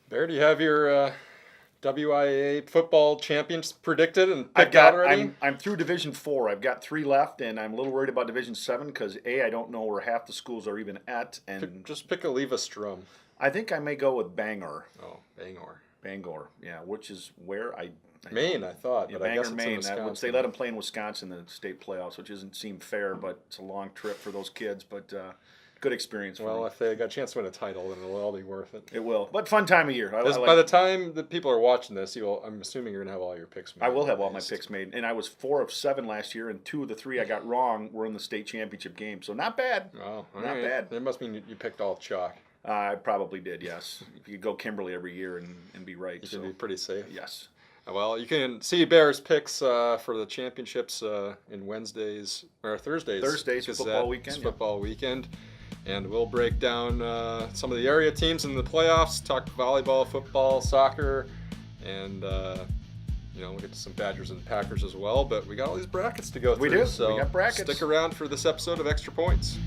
Bear, do you have your WIAA football champions predicted and I've picked out got already? I'm through Division 4. I've got 3 left, and I'm a little worried about Division 7 because I don't know where half the schools are even at, and Just pick a leave a strum. I think I may go with Bangor. Oh, Bangor. Bangor, yeah, which is where I Maine, don't- I thought, yeah, but I Bangor, guess it's in Maine. That which they Wisconsin. let them play in Wisconsin in the state playoffs, which doesn't seem fair, but it's a long trip for those kids. But good experience for Well, me. if they got a chance to win a title, then it'll all be worth it. It will, but fun time of year. By the time that people are watching this, I'm assuming you're gonna have all your picks made. I will have all at my least. picks made, and I was 4 of 7 last year, and 2 of the 3 I got wrong were in the state championship game. So not bad. Oh, all Not right. bad. It must mean you picked all chalk. I probably did, yes. If you could go Kimberly every year and be right. You should be pretty safe. Yes. Well, you can see Bears picks for the championships in Wednesdays or Thursdays. Thursdays, Gazette. football weekend, It's yeah. football weekend, and we'll break down some of the area teams in the playoffs. Talk volleyball, football, soccer, and we'll get to some Badgers and Packers as well. But we got all these brackets to go through. We do. So We got brackets. Stick around for this episode of Extra Points.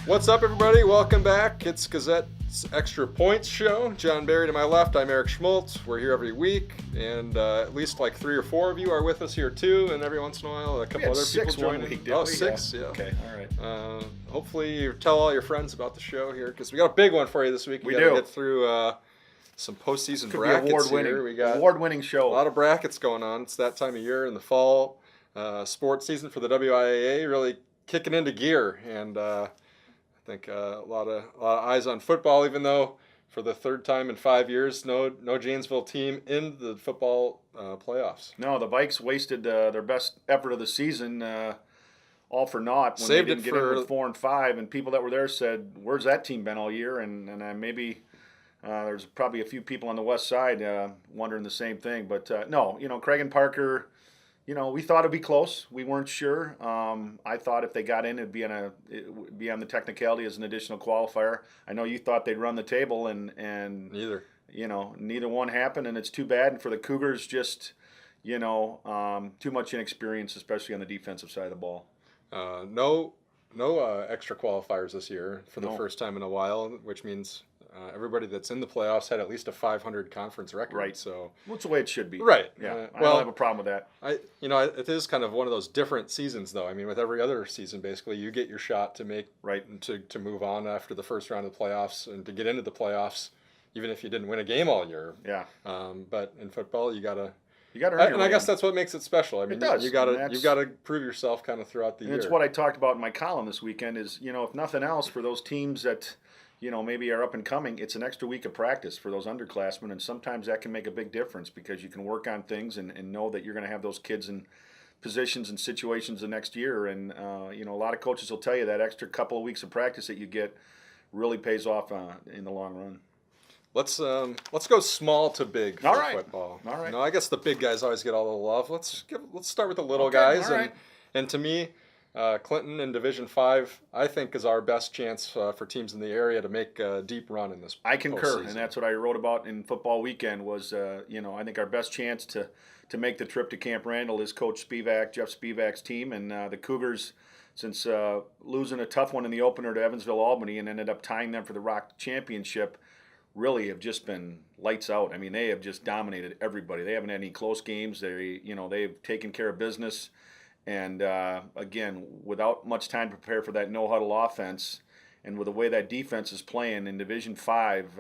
What's up, everybody? Welcome back. It's Gazette's Extra Points show. John Barry to my left. I'm Eric Schmoldt. We're here every week, and at least like 3 or 4 of you are with us here too. And every once in a while, a couple other people join. Week, Oh, we? 6, yeah. Okay, all right. Hopefully, you tell all your friends about the show here because we got a big one for you this week. We gotta do. get through some postseason Could be brackets here. We got award-winning a show. lot of brackets going on. It's that time of year in the fall. Sports season for the WIAA really kicking into gear, and I think a lot of eyes on football. Even though for the 3rd time in 5 years, no Janesville team in the football playoffs. No, the Vikes wasted their best effort of the season, all for naught when Saved they it didn't get for- in with 4 and 5. And people that were there said, "Where's that team been all year?" And maybe there's probably a few people on the west side wondering the same thing. But no, Craig and Parker. We thought it'd be close. We weren't sure. I thought if they got in, it would be on the technicality as an additional qualifier. I know you thought they'd run the table, and Neither. neither one happened, and it's too bad. And for the Cougars, just too much inexperience, especially on the defensive side of the ball. No extra qualifiers this year for the No. first time in a while, which means everybody that's in the playoffs had at least a 500 conference record. Right. So Well, it's the way it should be. Right. Yeah. I well- don't have a problem with that. it is kind of one of those different seasons, though. I mean, with every other season, basically, you get your shot to make Right. to move on after the first round of the playoffs and to get into the playoffs, even if you didn't win a game all year. Yeah. But in football, you gotta. You got to earn your And I way guess in. that's what makes it special. I mean, does, you gotta and that's- you've got to prove yourself kind of throughout the And year. it's what I talked about in my column this weekend is, if nothing else, for those teams that, maybe are up and coming, it's an extra week of practice for those underclassmen. And sometimes that can make a big difference because you can work on things and know that you're going to have those kids in positions and situations the next year. And, a lot of coaches will tell you that extra couple of weeks of practice that you get really pays off in the long run. Let's go small to big for All right. football. All right. I guess the big guys always get all the love. Let's start with the little Okay, guys, all right. and to me, Clinton in Division 5, I think, is our best chance for teams in the area to make a deep run in this. I concur, postseason. and that's what I wrote about in Football Weekend was, I think our best chance to make the trip to Camp Randall is Coach Jeff Spivak's team, and the Cougars, since losing a tough one in the opener to Evansville Albany and ended up tying them for the Rock Championship, really have just been lights out. I mean, they have just dominated everybody. They haven't had any close games. They've taken care of business. And, again, without much time to prepare for that no-huddle offense and with the way that defense is playing in Division 5,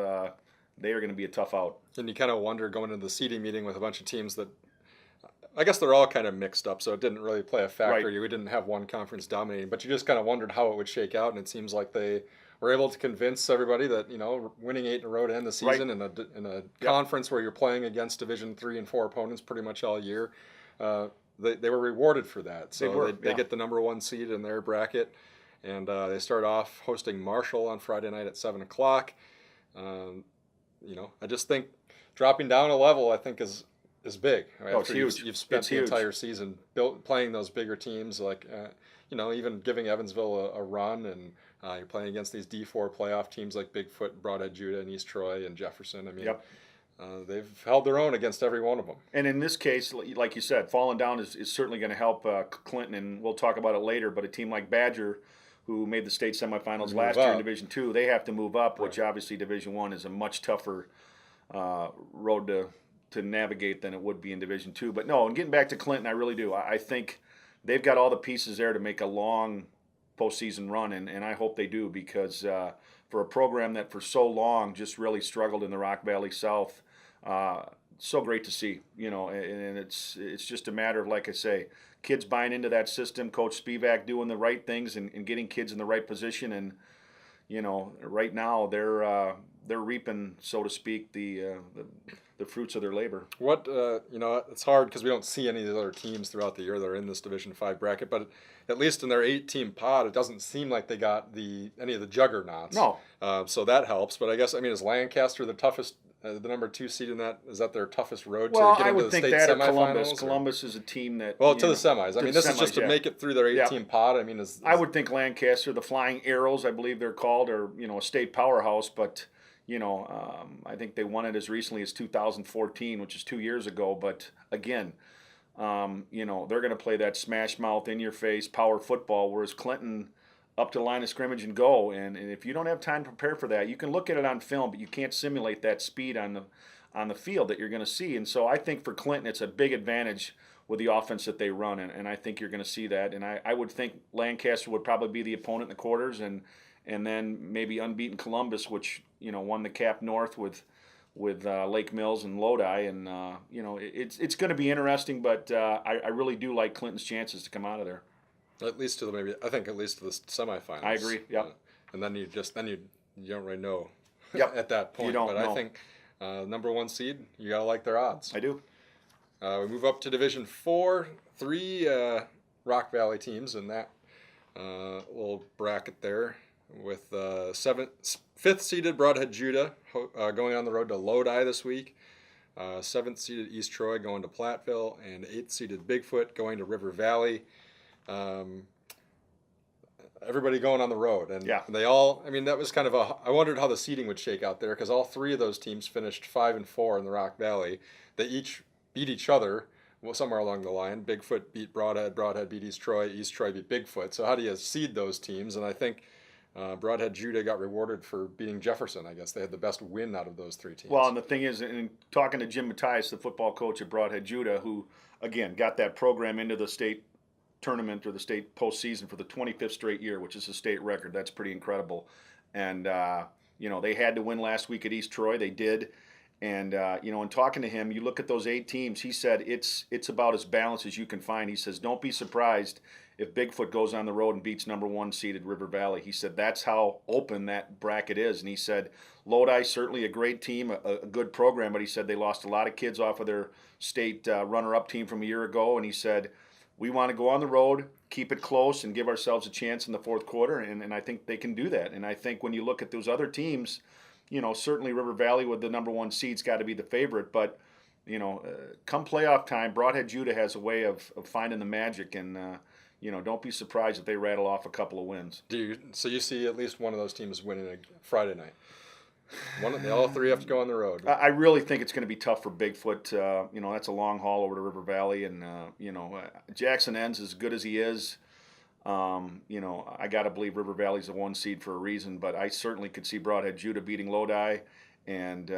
they are going to be a tough out. And you kind of wonder going into the seeding meeting with a bunch of teams that, I guess they're all kind of mixed up, so it didn't really play a factor. Right. We didn't have one conference dominating, but you just kind of wondered how it would shake out, and it seems like they were able to convince everybody that winning 8 in a row to end the season in a conference where you're playing against Division 3 and 4 opponents pretty much all year. They were rewarded for that. So they get the number 1 seed in their bracket, and they start off hosting Marshall on Friday night at 7 o'clock. I just think dropping down a level, I think, is big. Right? Oh, it's After huge. You've spent It's the huge. entire season playing those bigger teams, like even giving Evansville a run, and you're playing against these D4 playoff teams like Bigfoot, Broadhead Judah, and East Troy, and Jefferson. I mean, Yep. they've held their own against every one of them. And in this case, like you said, falling down is certainly going to help Clinton, and we'll talk about it later. But a team like Badger, who made the state semifinals Move last year in up. Division II. They have to move up, which obviously Division I is a much tougher road to navigate than it would be in Division II. But no, and getting back to Clinton, I really do. I think they've got all the pieces there to make a long postseason run, and I hope they do, because for a program that for so long just really struggled in the Rock Valley South, so great to see, and it's just a matter of, like I say, kids buying into that system, Coach Spivak doing the right things and getting kids in the right position, and right now they're reaping, so to speak, the fruits of their labor. What it's hard because we don't see any of the other teams throughout the year that are in this Division 5 bracket, but at least in their 8-team pod, it doesn't seem like they got any of the juggernauts. No. So that helps. But I guess is Lancaster the toughest, the number 2 seed in that? Is that their toughest road Well, to get I into would the think state that, or semifinals? Columbus. Columbus is a team that Well, to the semis. This is just to yeah. make it through their 8-team pod. I would think Lancaster, the Flying Arrows, I believe they're called, are a state powerhouse, but I think they won it as recently as 2014, which is 2 years ago. But again, they're going to play that smash mouth, in your face power football, whereas Clinton up to the line of scrimmage and go. And if you don't have time to prepare for that, you can look at it on film, but you can't simulate that speed on the field that you're going to see. And so I think for Clinton, it's a big advantage with the offense that they run, and I think you're going to see that. And I would think Lancaster would probably be the opponent in the quarters, and then maybe unbeaten Columbus, which won the Cap North with Lake Mills and Lodi, and it's going to be interesting. But I really do like Clinton's chances to come out of there. At least to the semifinals. I agree. Yep. And then you don't really know. Yep. At that point. You don't but know. I think number 1 seed, you gotta like their odds. I do. We move up to Division 4, 3 Rock Valley teams in that little bracket there, with 5th seeded Broadhead Judah going on the road to Lodi this week. 7th seeded East Troy going to Platteville, and 8th seeded Bigfoot going to River Valley. Everybody going on the road, and they all. That was kind of I wondered how the seeding would shake out there, because all 3 of those teams finished 5-4 in the Rock Valley. They each beat each other somewhere along the line. Bigfoot beat Broadhead beat East Troy beat Bigfoot. So how do you seed those teams? And I think Broadhead Judah got rewarded for beating Jefferson. I guess they had the best win out of those 3 teams. Well, and the thing is, in talking to Jim Mattias, the football coach at Broadhead Judah, who again got that program into the state tournament or the state postseason for the 25th straight year, which is a state record. That's pretty incredible. And they had to win last week at East Troy. They did. And in talking to him, you look at those 8 teams. He said it's about as balanced as you can find. He says, don't be surprised if Bigfoot goes on the road and beats number 1 seeded River Valley. He said that's how open that bracket is. And he said Lodi, certainly a great team, a good program, but he said they lost a lot of kids off of their state runner-up team from a year ago. And he said, we want to go on the road, keep it close, and give ourselves a chance in the fourth quarter. And I think they can do that. And I think when you look at those other teams, certainly River Valley with the number 1 seed's got to be the favorite. But, come playoff time, Broadhead Judah has a way of finding the magic. And, don't be surprised if they rattle off a couple of wins. So you see at least one of those teams winning a Friday night? All 3 have to go on the road. I really think it's going to be tough for Bigfoot. That's a long haul over to River Valley. And, Jackson Ends as good as he is. I got to believe River Valley's a 1 seed for a reason, but I certainly could see Broadhead Judah beating Lodi, and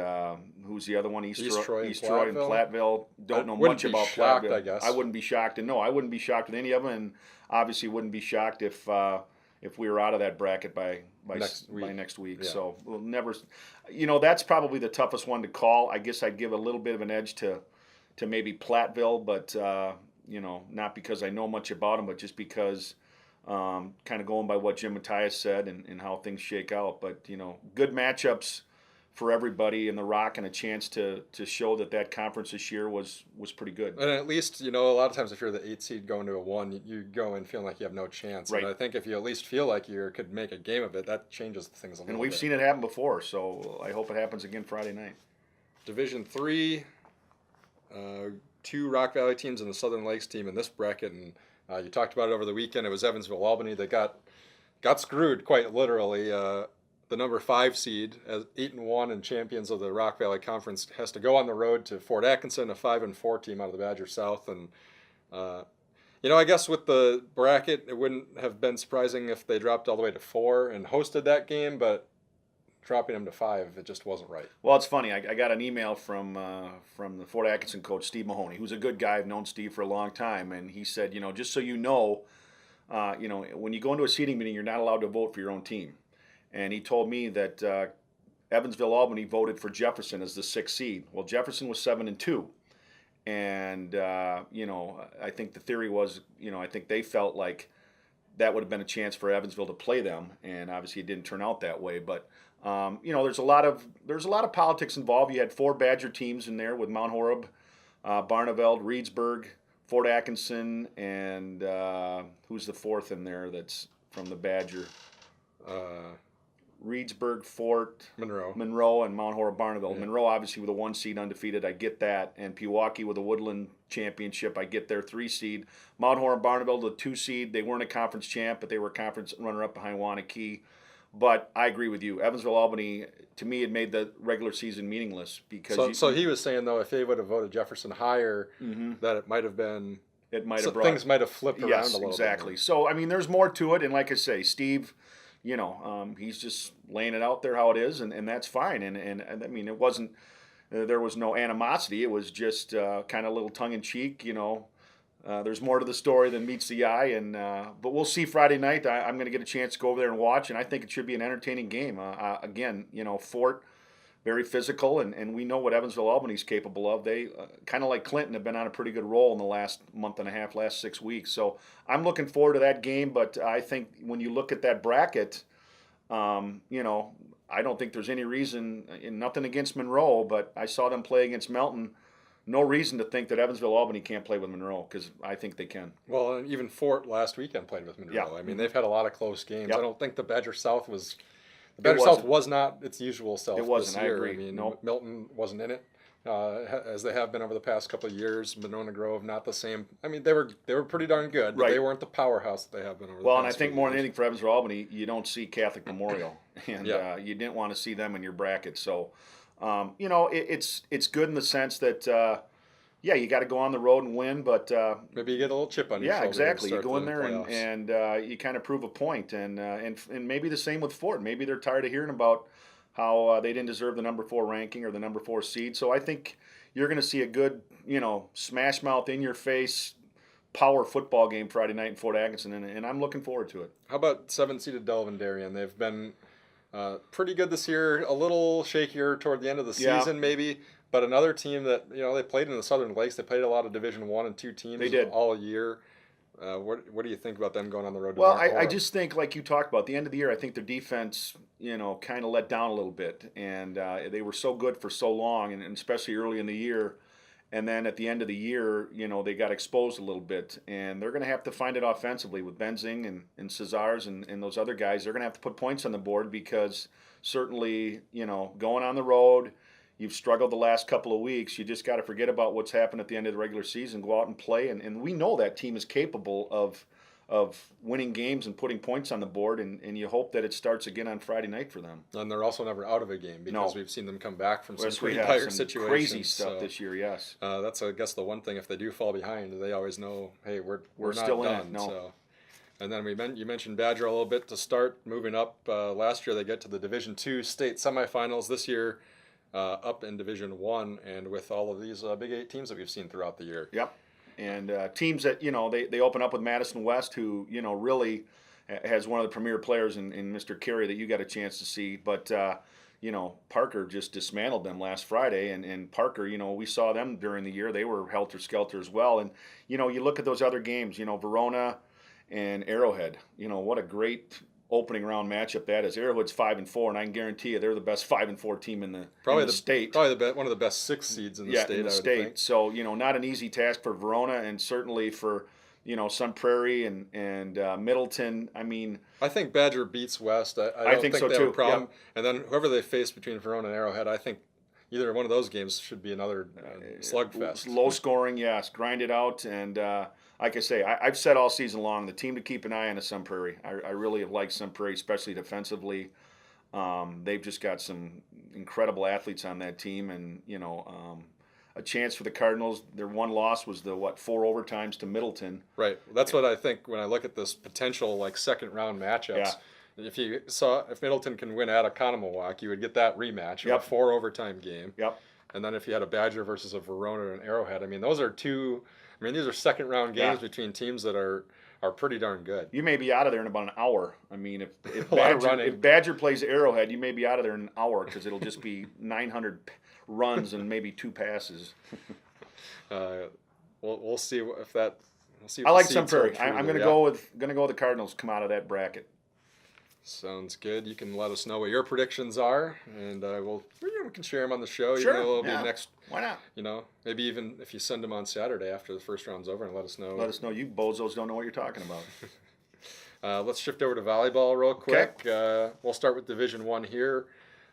who's the other one? East Troy and Platteville. Don't know much about Platteville. I guess. I wouldn't be shocked, and no, I wouldn't be shocked with any of them, and obviously wouldn't be shocked if we were out of that bracket by next week. Yeah. So we'll never. That's probably the toughest one to call. I guess I'd give a little bit of an edge to maybe Platteville, but not because I know much about them, but just because. Kind of going by what Jim Mattias said and how things shake out. But, good matchups for everybody in the Rock, and a chance to show that conference this year was pretty good. And at least, a lot of times if you're the 8 seed going to a 1, you go in feeling like you have no chance. Right. And I think if you at least feel like you could make a game of it, that changes things a little bit. And we've seen it happen before, so I hope it happens again Friday night. Division 3, 2 Rock Valley teams and the Southern Lakes team in this bracket, and you talked about it over the weekend. It was Evansville Albany that got screwed quite literally. The number 5 seed, as 8-1 and champions of the Rock Valley Conference, has to go on the road to Fort Atkinson, a 5-4 team out of the Badger South, and I guess with the bracket, it wouldn't have been surprising if they dropped all the way to 4 and hosted that game, but dropping them to 5, it just wasn't right. Well, it's funny. I got an email from the Fort Atkinson coach, Steve Mahoney, who's a good guy. I've known Steve for a long time, and he said, just so you know, when you go into a seating meeting, you're not allowed to vote for your own team. And he told me that Evansville Albany voted for Jefferson as the 6th seed. Well, Jefferson was 7-2, and I think the theory was, I think they felt like that would have been a chance for Evansville to play them, and obviously it didn't turn out that way. But there's a lot of politics involved. You had 4 Badger teams in there with Mount Horeb, Barneveld, Reedsburg, Fort Atkinson, and who's the 4th in there that's from the Badger? Reedsburg, Fort, Monroe, and Mount Horeb, Barneveld. Yeah. Monroe, obviously, with a 1 seed undefeated, I get that. And Pewaukee with a Woodland championship, I get their 3 seed. Mount Horeb, Barneveld, a 2 seed. They weren't a conference champ, but they were a conference runner-up behind Waunakee. But I agree with you. Evansville Albany, to me, it made the regular season meaningless because. So he was saying though, if they would have voted Jefferson higher, that it might have been. It might have things might have flipped around a little bit. Exactly. So I mean, there's more to it, and like I say, Steve. He's just laying it out there how it is, and that's fine. And I mean, it wasn't, there was no animosity. It was just kind of a little tongue-in-cheek, There's more to the story than meets the eye, but we'll see Friday night. I'm going to get a chance to go over there and watch, and I think it should be an entertaining game. Again, Fort, very physical, and we know what Evansville Albany's capable of. They, kind of like Clinton, have been on a pretty good roll in the last month and a half, last 6 weeks. So I'm looking forward to that game, but I think when you look at that bracket, I don't think there's any reason, nothing against Monroe, but I saw them play against Melton. No reason to think that Evansville Albany can't play with Monroe, because I think they can. Well, even Fort last weekend played with Monroe. Yeah. I mean, they've had a lot of close games. Yep. I don't think the Badger South was... The Badger South was not its usual self. It wasn't. This year. I agree. I mean, nope. Milton wasn't in it, as they have been over the past couple of years. Monona Grove, not the same. I mean, they were pretty darn good, but they weren't the powerhouse that they have been over the past. Well, and I think more than anything for Evansville Albany, you don't see Catholic Memorial, and you didn't want to see them in your bracket. So, it's good in the sense that. You got to go on the road and win, but maybe you get a little chip on your shoulder. Yeah, exactly. You go in there and you kind of prove a point, and maybe the same with Fort. Maybe they're tired of hearing about how they didn't deserve the number 4 ranking or the number 4 seed. So I think you're going to see a good, smash mouth, in your face, power football game Friday night in Fort Atkinson, and I'm looking forward to it. How about 7-seeded Delvin Darien? They've been pretty good this year. A little shakier toward the end of the season, maybe. But another team that, they played in the Southern Lakes. They played a lot of Division 1 and 2 teams. They did. All year. What do you think about them going on the road to Well, I just think, like you talked about, the end of the year, I think their defense, kind of let down a little bit. And they were so good for so long, and especially early in the year. And then at the end of the year, they got exposed a little bit. And they're going to have to find it offensively with Benzing and Cesars and those other guys. They're going to have to put points on the board because certainly, going on the road, you've struggled the last couple of weeks. You just got to forget about what's happened at the end of the regular season. Go out and play, and we know that team is capable of winning games and putting points on the board, and you hope that it starts again on Friday night for them. And they're also never out of a game because we've seen them come back from some pretty dire dire situations. Crazy stuff this year, yes. That's, I guess, the one thing. If they do fall behind, they always know, hey, we're not still done. in it. No. So. And then you mentioned Badger a little bit to start moving up. Last year they get to the Division II state semifinals. This year, up in Division 1, and with all of these Big 8 teams that we've seen throughout the year. Yep. And teams that, they open up with Madison West, who, really has one of the premier players in Mr. Carey that you got a chance to see. But, Parker just dismantled them last Friday. And Parker, we saw them during the year. They were helter-skelter as well. And, you look at those other games, Verona and Arrowhead. What a great opening round matchup that is. Arrowhead's 5-4, and I can guarantee you they're the best 5-4 team in the state. Probably one of the best 6 seeds in the state. In the state. So not an easy task for Verona, and certainly for Sun Prairie and Middleton. I mean, I think Badger beats West. I don't think so they have too. a problem. Yep. And then whoever they face between Verona and Arrowhead, I think either one of those games should be another slugfest. Low scoring, yes. Grind it out. And like I say, I've said all season long, the team to keep an eye on is Sun Prairie. I really have liked Sun Prairie, especially defensively. They've just got some incredible athletes on that team. And, a chance for the Cardinals. Their one loss was the 4 overtimes to Middleton. Right. That's what I think when I look at this potential like second round matchups. Yeah. If Middleton can win at Oconomowoc, you would get that rematch of a 4 overtime game. Yep. And then if you had a Badger versus a Verona and Arrowhead, I mean those are two. I mean these are second round games between teams that are pretty darn good. You may be out of there in about an hour. I mean, if if Badger plays Arrowhead, you may be out of there in an hour because it'll just be 900 runs and maybe 2 passes. We'll see if that. We'll see. If I like the Sun seeds hold Prairie. true I'm to- going to go with the Cardinals come out of that bracket. Sounds good. You can let us know what your predictions are, and we can share them on the show. Sure. Even though it'll be next. Why not? Maybe even if you send them on Saturday after the first round's over, and let us know. Let us know. You bozos don't know what you're talking about. Let's shift over to volleyball real quick. We'll start with Division I here.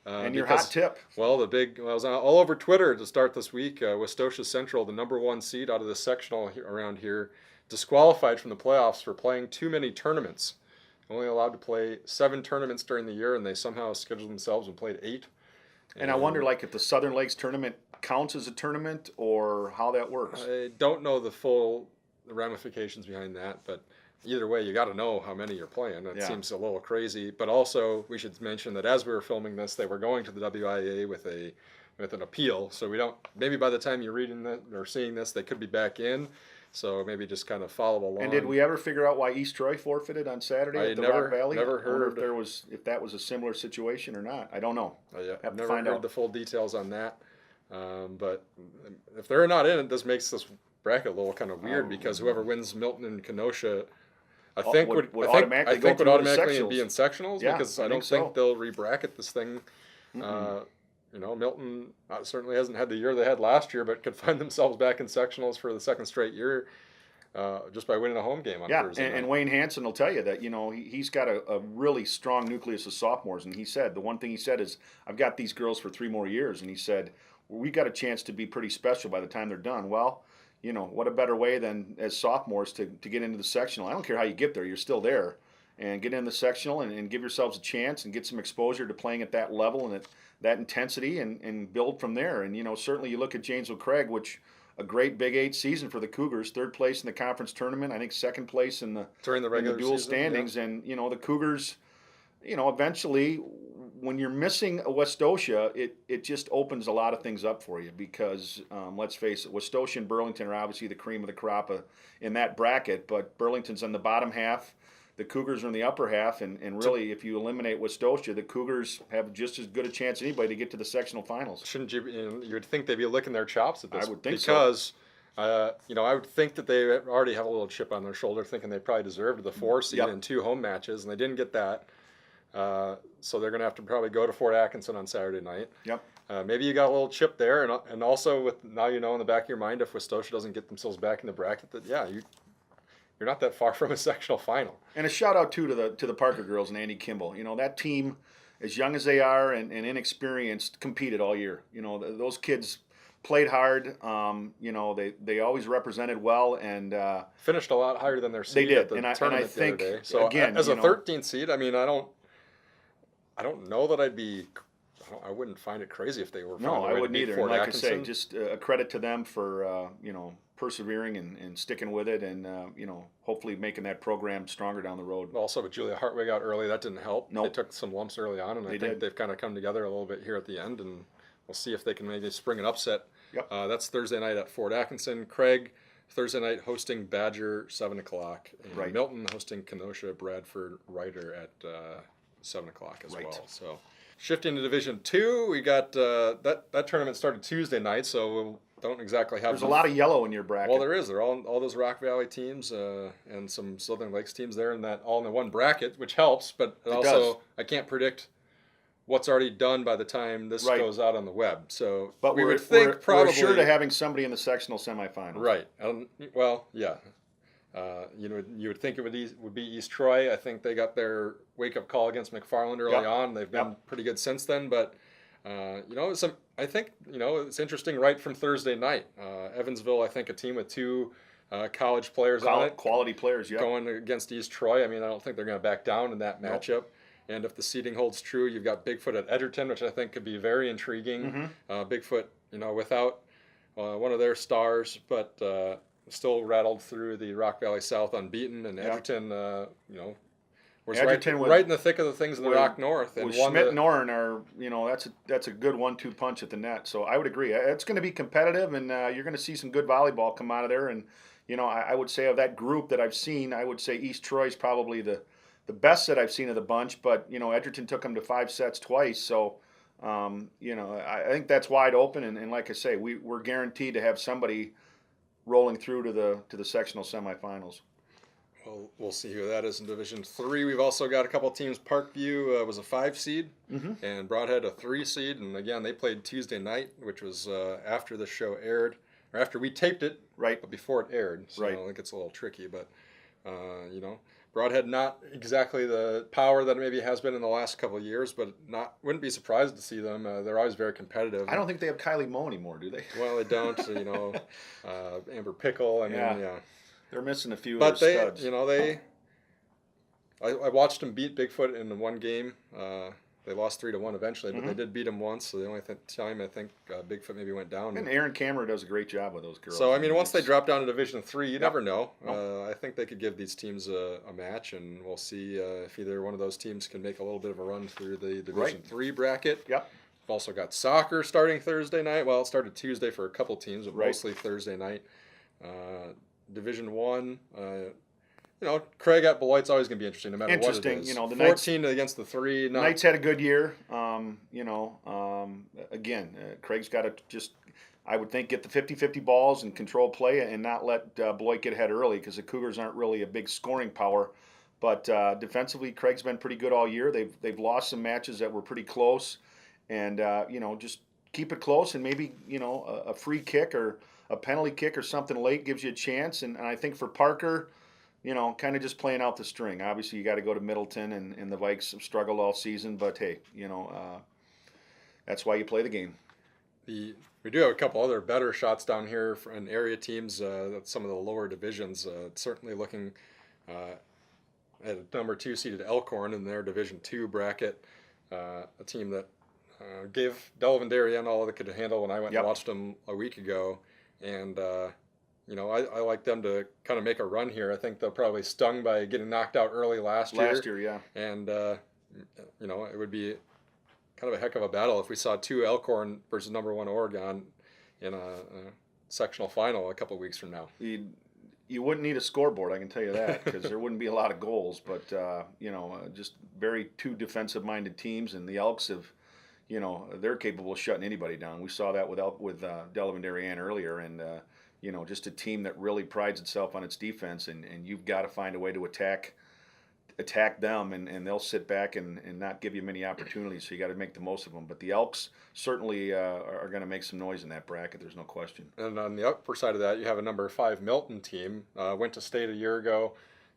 And your hot tip. Well, I was all over Twitter to start this week. Westosha Central, the number 1 seed out of the sectional around here, disqualified from the playoffs for playing too many tournaments. Only allowed to play 7 tournaments during the year, and they somehow scheduled themselves and played 8. And I wonder, if the Southern Lakes tournament counts as a tournament or how that works. I don't know the full ramifications behind that, but either way, you got to know how many you're playing. It seems a little crazy. But also, we should mention that as we were filming this, they were going to the WIAA with an appeal. So we don't. Maybe by the time you're reading that or seeing this, they could be back in. So maybe just kind of follow along. And did we ever figure out why East Troy forfeited on Saturday at the Rock Valley? Never heard if that was a similar situation or not. I don't know. I've never heard the full details on that. But if they're not in it, this makes this bracket a little kind of weird because whoever wins Milton and Kenosha, I think would automatically be in sectionals because I don't think they'll re-bracket this thing. Milton certainly hasn't had the year they had last year, but could find themselves back in sectionals for the second straight year just by winning a home game on Thursday night. And Wayne Hansen will tell you that he's got a really strong nucleus of sophomores, and he said the one thing he said is, I've got these girls for 3 more years, and he said we got a chance to be pretty special by the time they're done. Well, what a better way than as sophomores to get into the sectional. I don't care how you get there, you're still there. And get in the sectional and give yourselves a chance and get some exposure to playing at that level and at that intensity and build from there. And, certainly you look at Janesville Craig, which a great Big 8 season for the Cougars, 3rd place in the conference tournament, I think 2nd place in the dual standings. Yeah. And, the Cougars, eventually when you're missing a Westosha, it just opens a lot of things up for you because, let's face it, Westosha and Burlington are obviously the cream of the crop in that bracket, but Burlington's on the bottom half. The Cougars are in the upper half, and really, if you eliminate Westosha, the Cougars have just as good a chance as anybody to get to the sectional finals. Shouldn't you? You would think they'd be licking their chops at this. I would think because, I would think that they already have a little chip on their shoulder, thinking they probably deserved the 4 seed in 2 home matches, and they didn't get that. So they're going to have to probably go to Fort Atkinson on Saturday night. Yep. Maybe you got a little chip there, and also with now in the back of your mind, if Westosha doesn't get themselves back in the bracket, that you're not that far from a sectional final. And a shout out too to the Parker girls and Andy Kimball. That team, as young as they are and inexperienced, competed all year. Those kids played hard. They always represented well and finished a lot higher than their seed. They did, at the and I tournament think the other day. So again, as a 13th seed, I mean, I don't know that I wouldn't find it crazy if they were. No, I wouldn't either. And like Atkinson. I say, just a credit to them for persevering and sticking with it, and hopefully making that program stronger down the road. Also, with Julia Hartwig out early, that didn't help. Nope. They took some lumps early on, and I think they've kind of come together a little bit here at the end, and we'll see if they can maybe spring an upset. Yep. That's Thursday night at Fort Atkinson. Craig, Thursday night hosting Badger, 7 o'clock. And right. Milton hosting Kenosha, Bradford, Ryder at 7 o'clock as well. So shifting to Division II, we got that tournament started Tuesday night, so we don't exactly have. There's a lot of yellow in your bracket. Well, there is. There are all those Rock Valley teams and some Southern Lakes teams there, and that all in the one bracket, which helps. But also, I can't predict what's already done by the time this goes out on the web. So, but we would think probably we're sure to having somebody in the sectional semifinals. Right. Well, yeah. You would think it would be East Troy. I think they got their wake-up call against McFarland early on. They've been pretty good since then, but I think it's interesting right from Thursday night. Evansville, I think a team with 2 college players on it, quality players, going against East Troy. I mean, I don't think they're going to back down in that matchup. And if the seeding holds true, you've got Bigfoot at Edgerton, which I think could be very intriguing. Mm-hmm. Bigfoot, without one of their stars, but still rattled through the Rock Valley South unbeaten, and Edgerton, was Edgerton right in the thick of the things in the Rock North. And Schmidt and Oren are, that's a good 1-2 punch at the net. So I would agree. It's going to be competitive, and you're going to see some good volleyball come out of there. And, I would say of that group that I've seen, I would say East Troy's probably the best that I've seen of the bunch. But, Edgerton took them to 5 sets twice. So, I think that's wide open. And like I say, we're guaranteed to have somebody rolling through to the sectional semifinals. Well, we'll see who that is in Division 3. We've also got a couple teams. Parkview was a 5 seed, and Broadhead a 3 seed. And again, they played Tuesday night, which was after the show aired, or after we taped it, right? But before it aired. So right. I think it's a little tricky, but Broadhead not exactly the power that it maybe has been in the last couple of years, but wouldn't be surprised to see them. They're always very competitive. I don't think they have Kylie Moe anymore, do they? Well, they don't. Amber Pickle. I mean, yeah. They're missing a few but of their studs. I watched them beat Bigfoot in one game. They lost 3-1 eventually, but they did beat them once. So the only time I think Bigfoot maybe went down. And Aaron Cameron does a great job with those girls. So once they drop down to Division 3, you never know. I think they could give these teams a match, and we'll see if either one of those teams can make a little bit of a run through the Division 3 bracket. Yep. We've also got soccer starting Thursday night. Well, it started Tuesday for a couple teams, but mostly Thursday night. Division 1, Craig at Beloit's always going to be interesting no matter what it is. The 14 against the 3. Knights had a good year. Craig's got to just, I would think, get the 50-50 balls and control play and not let Beloit get ahead early, because the Cougars aren't really a big scoring power. But defensively, Craig's been pretty good all year. They've lost some matches that were pretty close. And, just keep it close, and maybe, a free kick or a penalty kick or something late gives you a chance. And I think for Parker, kind of just playing out the string. Obviously, you got to go to Middleton, and the Vikes have struggled all season. But, hey, that's why you play the game. We do have a couple other better shots down here in area teams. Some of the lower divisions. Certainly looking at a number 2 seeded Elkhorn in their Division 2 bracket. A team that gave Delavan Darien all they could handle when I went and watched them a week ago. And, I like them to kind of make a run here. I think they're probably stung by getting knocked out early last year. Last year, yeah. And, it would be kind of a heck of a battle if we saw 2 Elkhorn versus number 1 Oregon in a sectional final a couple of weeks from now. You wouldn't need a scoreboard, I can tell you that, because there wouldn't be a lot of goals. But, just very 2 defensive-minded teams, and the Elks have, they're capable of shutting anybody down. We saw that with Delavan Darien earlier, and just a team that really prides itself on its defense, and you've got to find a way to attack them, and they'll sit back and not give you many opportunities. So you got to make the most of them. But the Elks certainly are going to make some noise in that bracket. There's no question. And on the upper side of that, you have a number 5 Milton team. Went to state a year ago.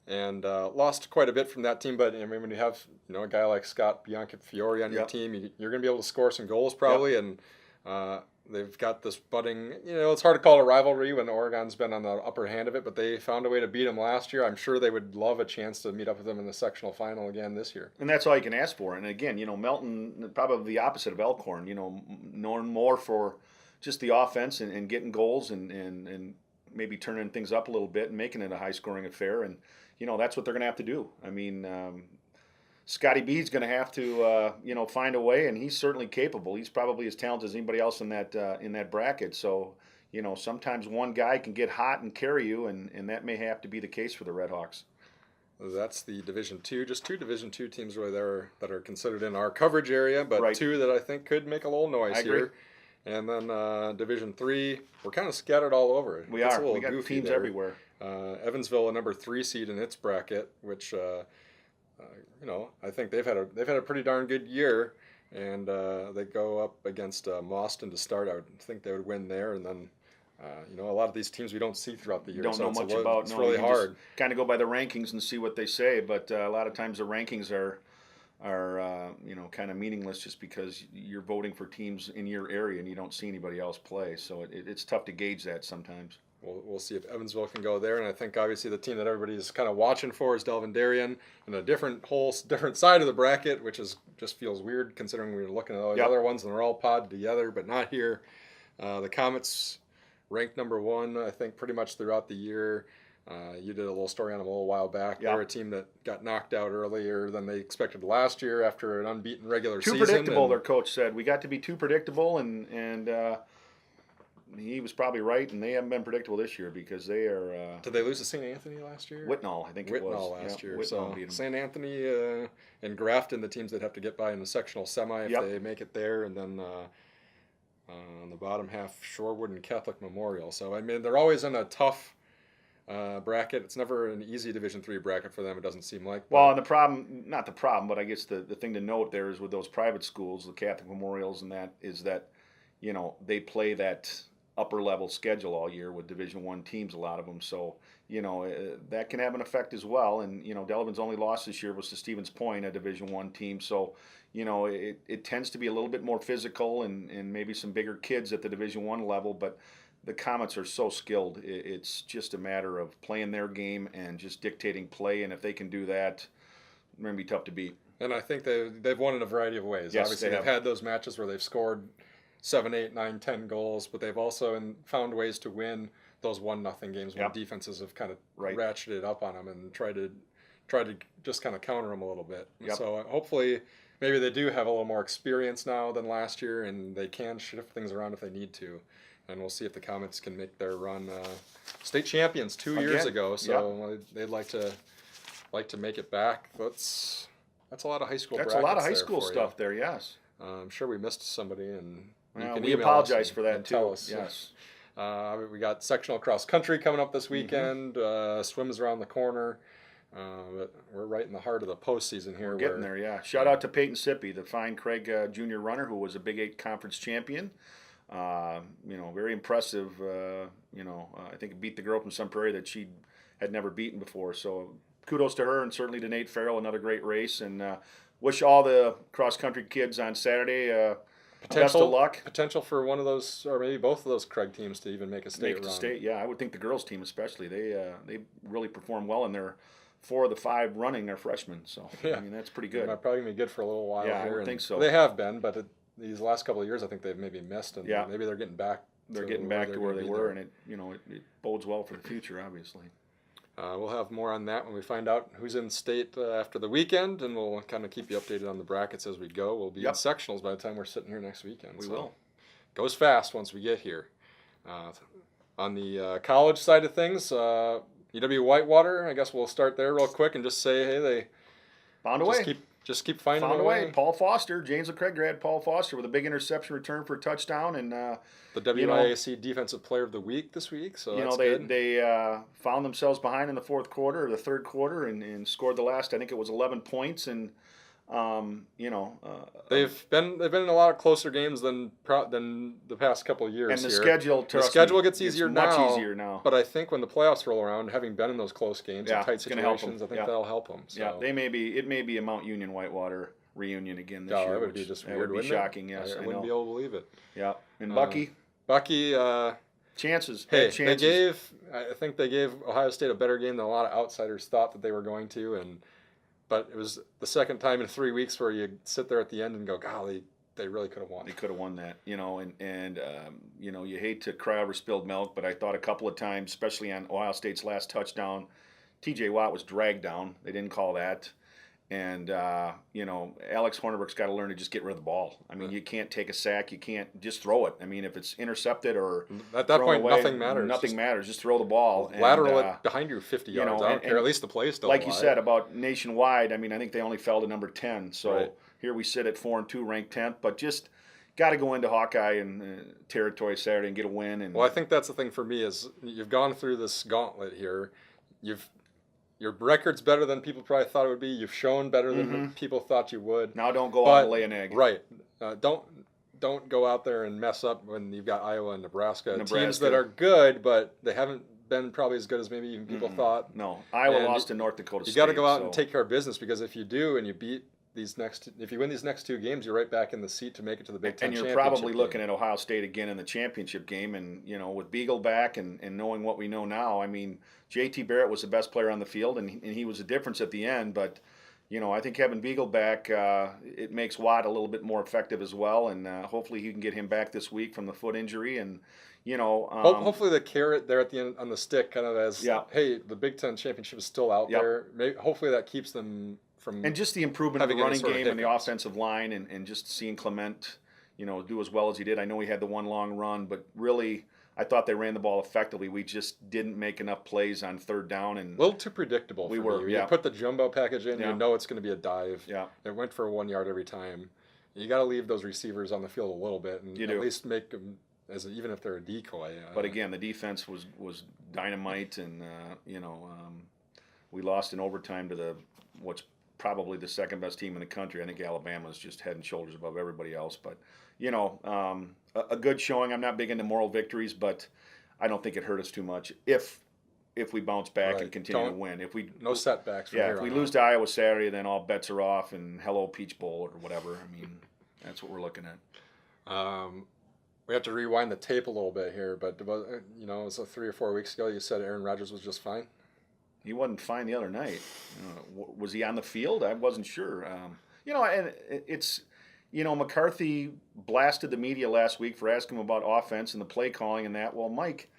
And lost quite a bit from that team, but I mean, when you have a guy like Scott Bianchi-Fiore on your team, you're going to be able to score some goals probably. And they've got this budding. It's hard to call it a rivalry when Oregon's been on the upper hand of it, but they found a way to beat them last year. I'm sure they would love a chance to meet up with them in the sectional final again this year. And that's all you can ask for. And again, Melton, probably the opposite of Elkhorn. Known more for just the offense and getting goals and maybe turning things up a little bit and making it a high-scoring affair. And that's what they're going to have to do. I mean, Scotty B's going to have to, find a way, and he's certainly capable. He's probably as talented as anybody else in that bracket. So, sometimes one guy can get hot and carry you, and that may have to be the case for the Red Hawks. That's the Division 2. Just 2 Division 2 teams really there that are considered in our coverage area, but 2 that I think could make a little noise here. And then Division 3, we're kind of scattered all over. We are. We got teams everywhere. Evansville, a number 3 seed in its bracket, which I think they've had a pretty darn good year, and they go up against Mauston to start. I would think they would win there, and then a lot of these teams we don't see throughout the year. Don't know much about. It's really hard. Kind of go by the rankings and see what they say, but a lot of times the rankings are kind of meaningless just because you're voting for teams in your area and you don't see anybody else play. So it's tough to gauge that sometimes. We'll see if Evansville can go there, and I think obviously the team that everybody's kind of watching for is Delavan Darien, and a different side of the bracket, which just feels weird considering we were looking at all the other ones and they're all podded together, but not here. The Comets ranked number 1, I think, pretty much throughout the year. You did a little story on them a little while back. Yeah. They're a team that got knocked out earlier than they expected last year after an unbeaten regular Too season. predictable, their coach said. We got to be too predictable, and he was probably right, and they haven't been predictable this year because they are. Did they lose to St. Anthony last year? Whitnall, I think it was. Whitnall last year. Whitnall So beat 'em. St. Anthony and Grafton, the teams that have to get by in the sectional semi if they make it there, and then on the bottom half, Shorewood and Catholic Memorial. So I mean, they're always in a tough bracket. It's never an easy Division III bracket for them. It doesn't seem like. Well, and the problem, not the problem, but I guess the thing to note there is with those private schools, the Catholic Memorials, and that is that, they play that upper level schedule all year with Division I teams, a lot of them. So, that can have an effect as well. And, Delavan's only loss this year was to Stevens Point, a Division I team. So, it tends to be a little bit more physical and maybe some bigger kids at the Division I level. But the Comets are so skilled. It's just a matter of playing their game and just dictating play. And if they can do that, they're going to be tough to beat. And I think they've won in a variety of ways. Yes, Obviously, they've had those matches where they've scored 7, 8, 9, 10 goals, but they've also found ways to win those 1-0 games when defenses have kind of ratcheted up on them and tried to just kind of counter them a little bit. Yep. So hopefully, maybe they do have a little more experience now than last year, and they can shift things around if they need to. And we'll see if the Comets can make their run. State champions 2 years ago, so they'd like to make it back. That's a lot of high school. That's a lot of high school stuff there. Yes. I'm sure we missed somebody, and we apologize for that too. Tell us. Yes. We got sectional cross country coming up this weekend. Swims around the corner. But we're right in the heart of the postseason here. We're getting there, yeah. Shout out to Peyton Sippy, the fine Craig junior runner who was a Big 8 conference champion. Very impressive. I think it beat the girl from Sun Prairie that she had never beaten before. So kudos to her, and certainly to Nate Farrell, another great race. And wish all the cross country kids on Saturday best of luck. Potential for one of those, or maybe both of those Craig teams to even make a state run. State, yeah. I would think the girls team especially. They really perform well, and they're 4 of the 5 running are freshmen. So I mean that's pretty good. They're probably gonna be good for a little while. Yeah, here. I would think so. They have been, but these last couple of years, I think they've maybe missed, and maybe they're getting back. They're getting back to where they were, and it bodes well for the future, obviously. We'll have more on that when we find out who's in state after the weekend, and we'll kind of keep you updated on the brackets as we go. We'll be in sectionals by the time we're sitting here next weekend. We will. Goes fast once we get here. On the college side of things, UW Whitewater, I guess we'll start there real quick and just say, hey, they found a way. Just keep finding a way. Paul Foster, Janesville Craig grad Paul Foster with a big interception return for a touchdown, and the WIAA Defensive Player of the Week this week. So they found themselves behind in the fourth quarter or the third quarter and scored the last. I think it was 11 points, and they've been in a lot of closer games than the past couple of years. And the schedule gets easier now. Much easier now. But I think when the playoffs roll around, having been in those close games and tight situations, I think that'll help them. So. Yeah, it may be a Mount Union Whitewater reunion again this year. That would be just weird. That would be shocking. Yes, I wouldn't be able to believe it. Yeah, and Bucky. Chances. Hey, I think they gave Ohio State a better game than a lot of outsiders thought that they were going to, but it was the second time in 3 weeks where you sit there at the end and go, golly, they really could have won. They could have won that, and you hate to cry over spilled milk, but I thought a couple of times, especially on Ohio State's last touchdown, T.J. Watt was dragged down. They didn't call that. And, Alex Hornibrook's got to learn to just get rid of the ball. I mean, you can't take a sack. You can't just throw it. I mean, if it's intercepted or at that point, away, nothing matters. Nothing matters. Just throw the ball. Lateral it behind you 50 yards. I don't care. At least the play is still like alive. You said about nationwide, I mean, I think they only fell to number 10. So here we sit at 4-2, ranked 10th. But just got to go into Hawkeye and territory Saturday and get a win. And well, I think that's the thing for me is you've gone through this gauntlet here. Your record's better than people probably thought it would be. You've shown better than people thought you would. Now don't go out and lay an egg. Right. Don't go out there and mess up when you've got Iowa and Nebraska. Teams that are good, but they haven't been probably as good as maybe even people thought. No. Iowa lost to North Dakota State. You got to go out and take care of business, because if you do and you beat if you win these next 2 games, you're right back in the seat to make it to the Big Ten championship. And you're probably looking at Ohio State again in the championship game. And, with Beagle back and knowing what we know now, I mean, J.T. Barrett was the best player on the field, and he was the difference at the end. But, I think having Beagle back, it makes Watt a little bit more effective as well, and hopefully he can get him back this week from the foot injury. And hopefully the carrot there at the end on the stick, kind of as hey, the Big Ten championship is still out there. Hopefully that keeps them from and just the improvement of the running game and the offensive line, and just seeing Clement, do as well as he did. I know he had the one long run, but really, I thought they ran the ball effectively. We just didn't make enough plays on third down, and a little too predictable. You put the jumbo package in, you know it's going to be a dive. It went for 1 yard every time. You got to leave those receivers on the field a little bit, and at least make them even if they're a decoy. But again, the defense was dynamite, and we lost in overtime to what's probably the second best team in the country. I think Alabama's just head and shoulders above everybody else, but. A good showing. I'm not big into moral victories, but I don't think it hurt us too much if we bounce back and continue to win. No setbacks. If we lose to Iowa Saturday, then all bets are off, and hello Peach Bowl or whatever. I mean, that's what we're looking at. We have to rewind the tape a little bit here, but it was 3 or 4 weeks ago. You said Aaron Rodgers was just fine. He wasn't fine the other night. Was he on the field? I wasn't sure. And it's. McCarthy blasted the media last week for asking him about offense and the play calling and that. Well, Mike,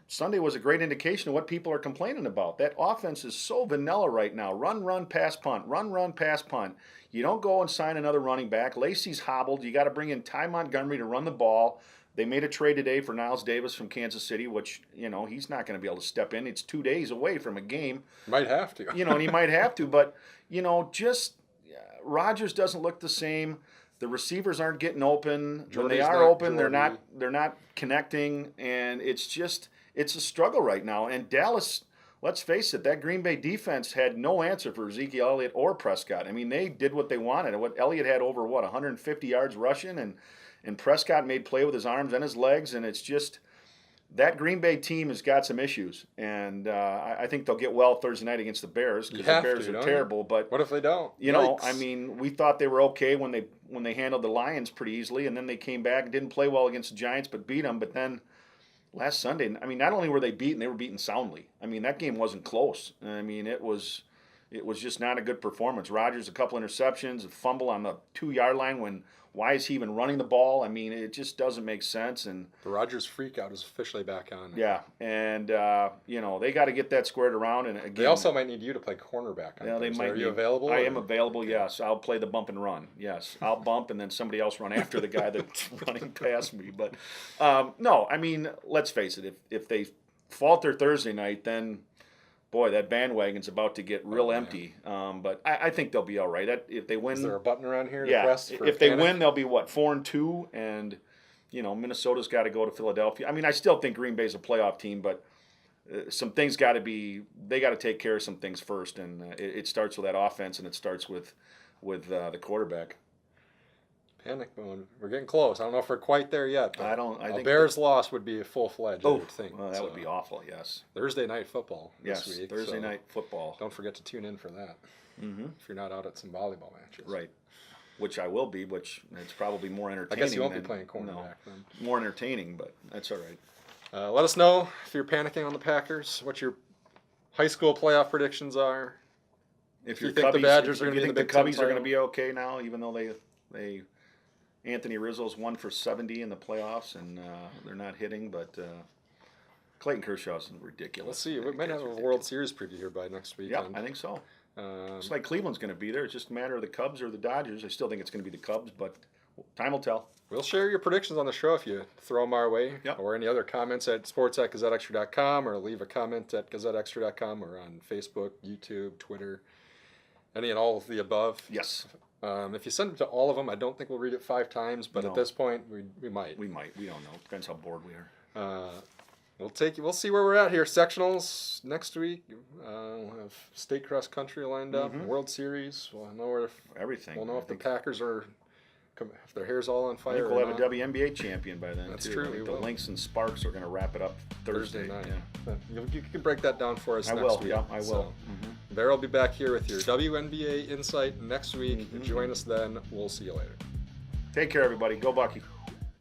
Sunday was a great indication of what people are complaining about. That offense is so vanilla right now. Run, pass, punt. Run, pass, punt. You don't go and sign another running back. Lacey's hobbled. You got to bring in Ty Montgomery to run the ball. They made a trade today for Niles Davis from Kansas City, which, he's not going to be able to step in. It's 2 days away from a game. Might have to. And he might have to. But, just... Rodgers doesn't look the same. The receivers aren't getting open. When they are open, they're not connecting, and it's a struggle right now. And Dallas, let's face it, that Green Bay defense had no answer for Ezekiel Elliott or Prescott. I mean, they did what they wanted. Elliott had over 150 yards rushing, and Prescott made play with his arms and his legs, and it's just. That Green Bay team has got some issues, and I think they'll get well Thursday night against the Bears because the Bears are terrible. But what if they don't? I mean, we thought they were okay when they handled the Lions pretty easily, and then they came back and didn't play well against the Giants, but beat them. But then last Sunday, I mean, not only were they beaten, they were beaten soundly. I mean, that game wasn't close. I mean, it was just not a good performance. Rodgers a couple interceptions, a fumble on the 2-yard line when. Why is he even running the ball? I mean, it just doesn't make sense. And the Rodgers freakout is officially back on. Yeah, and they got to get that squared around. And again, they also might need you to play cornerback. Are you available? I am available. Yes, I'll play the bump and run. Yes, I'll bump and then somebody else run after the guy that's running past me. But no, I mean, let's face it. If they falter Thursday night, then. Boy, that bandwagon's about to get real empty. But I think they'll be all right. If they win, is there a button around here? Yeah. If they win, they'll be 4-2, and Minnesota's got to go to Philadelphia. I mean, I still think Green Bay's a playoff team, but some things got to be. They got to take care of some things first, and it starts with that offense, and it starts with the quarterback. Panic mode. We're getting close. I don't know if we're quite there yet. I think Bears loss would be a full-fledged. I would think. Well, that would be awful. Yes. Thursday night football. Yes. This week, Thursday night football. Don't forget to tune in for that. Mm-hmm. If you're not out at some volleyball matches. Right. Which I will be. Which it's probably more entertaining. I guess you won't be playing cornerback then. More entertaining, but that's all right. Let us know if you're panicking on the Packers. What your high school playoff predictions are. If you think the Badgers are going to be in the Big Ten, the Cubbies are going to be okay now, even though they. Anthony Rizzo's 1 for 70 in the playoffs, and they're not hitting, but Clayton Kershaw's ridiculous. Let's see. We might have a World Series preview here by next weekend. Yeah, I think so. It's like Cleveland's going to be there. It's just a matter of the Cubs or the Dodgers. I still think it's going to be the Cubs, but time will tell. We'll share your predictions on the show if you throw them our way, or any other comments at sports@gazetteextra.com, or leave a comment at gazetteextra.com, or on Facebook, YouTube, Twitter, any and all of the above. Yes. If you send it to all of them, I don't think we'll read it 5 times, but at this point, we might. We might. We don't know. Depends how bored we are. We'll see where we're at here. Sectionals next week. We'll have state cross country lined up. World Series. We'll know everything. We'll know if the Packers are, if their hair's all on fire. I think we'll have a WNBA champion by then. That's too. true. The Lynx and Sparks are going to wrap it up Thursday night. Yeah. You can break that down for us next week. Yeah, I will. So, Bear will be back here with your WNBA insight next week. Join us then. We'll see you later. Take care, everybody. Go Bucky.